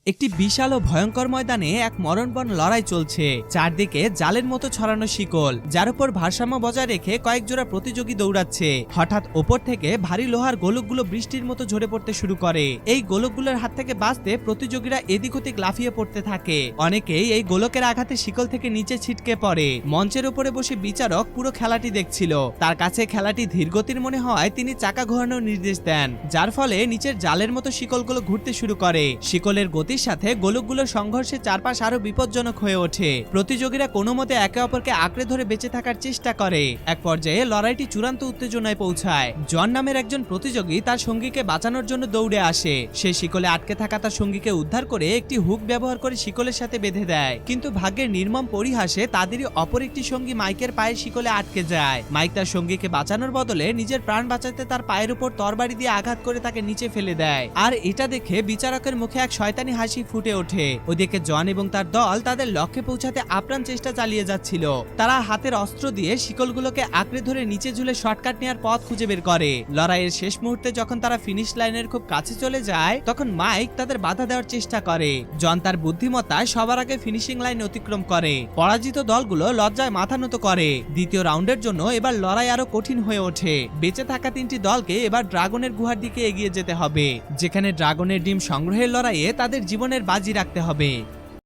একটি বিশাল ও ভয়ঙ্কর ময়দানে এক মরণপণ লড়াই চলছে। চারদিকে জালের মতো ছড়ানো শিকল, যার উপর ভারসাম্য বজায় রেখে কয়েক জোড়া প্রতিযোগী দৌড়াচ্ছে। হঠাৎ ওপর থেকে ভারী লোহার গোলকগুলো বৃষ্টির মতো ঝরে পড়তে শুরু করে। এই গোলকগুলোর হাত থেকে বাঁচতে প্রতিযোগীরা এদিক ওদিক লাফিয়ে পড়তে থাকে। অনেকেই এই গোলকের আঘাতে শিকল থেকে নিচে ছিটকে পড়ে। মঞ্চের উপরে বসে বিচারক পুরো খেলাটি দেখছিল। তার কাছে খেলাটি ধীরগতির মনে হওয়ায় তিনি চাকা ঘোরানোর নির্দেশ দেন, যার ফলে নিচের জালের মতো শিকলগুলো ঘুরতে শুরু করে। শিকলের গতির সাথে গোলকগুলোর সংঘর্ষে চারপাশ আরো বিপজ্জনক হয়ে ওঠে। প্রতিযোগীরা কোনো মতে একে অপরকে আঁকড়ে ধরে বেঁচে থাকার চেষ্টা করে। এক পর্যায়ে লড়াইটি চূড়ান্ত উত্তেজনায় পৌঁছায়। জন নামের একজন প্রতিযোগী তার সঙ্গীকে বাঁচানোর জন্য দৌড়ে আসে। সে শিকলে আটকে থাকা তার সঙ্গীকে উদ্ধার করে একটি হুক ব্যবহার করে শিকলের সাথে বেঁধে দেয়। কিন্তু ভাগ্যের নির্মম পরিহাসে তাদেরই অপর একটি সঙ্গী মাইকের পায়ে শিকলে আটকে যায়। মাইক তার সঙ্গীকে বাঁচানোর বদলে নিজের প্রাণ বাঁচাতে তার পায়ের উপর তরবারি দিয়ে আঘাত করে তাকে নিচে ফেলে দেয়। আর এটা দেখে বিচারকের মুখে এক শয়তানি হাসি ফুটে ওঠে। ওদিকে জন এবং তার দল তাদের লক্ষ্যে পৌঁছাতে আপ্রাণ চেষ্টা চালিয়ে যাচ্ছিল। তারা হাতের অস্ত্র দিয়ে শিকলগুলোকে আঁকড়ে ধরে নিচে ঝুলে শর্টকাট নেওয়ার পথ খুঁজে বের করে। লড়াইয়ের শেষ মুহূর্তে যখন তারা ফিনিশ লাইনের খুব কাছে চলে যায়, তখন মাইক তাদের বাধা দেওয়ার চেষ্টা করে। জন তার বুদ্ধিমত্তায় সবার আগে ফিনিশিং লাইন অতিক্রম করে। পরাজিত দলগুলো লজ্জায় মাথা নত করে। দ্বিতীয় রাউন্ডের জন্য এবার লড়াই আরো কঠিন হয়ে ওঠে। বেঁচে থাকা তিনটি দলকে এবার ড্রাগনের গুহার দিকে এগিয়ে যেতে হবে, যেখানে ড্রাগনের ডিম সংগ্রহের লড়াইয়ে তাদের জীবনের বাজি রাখতে হবে।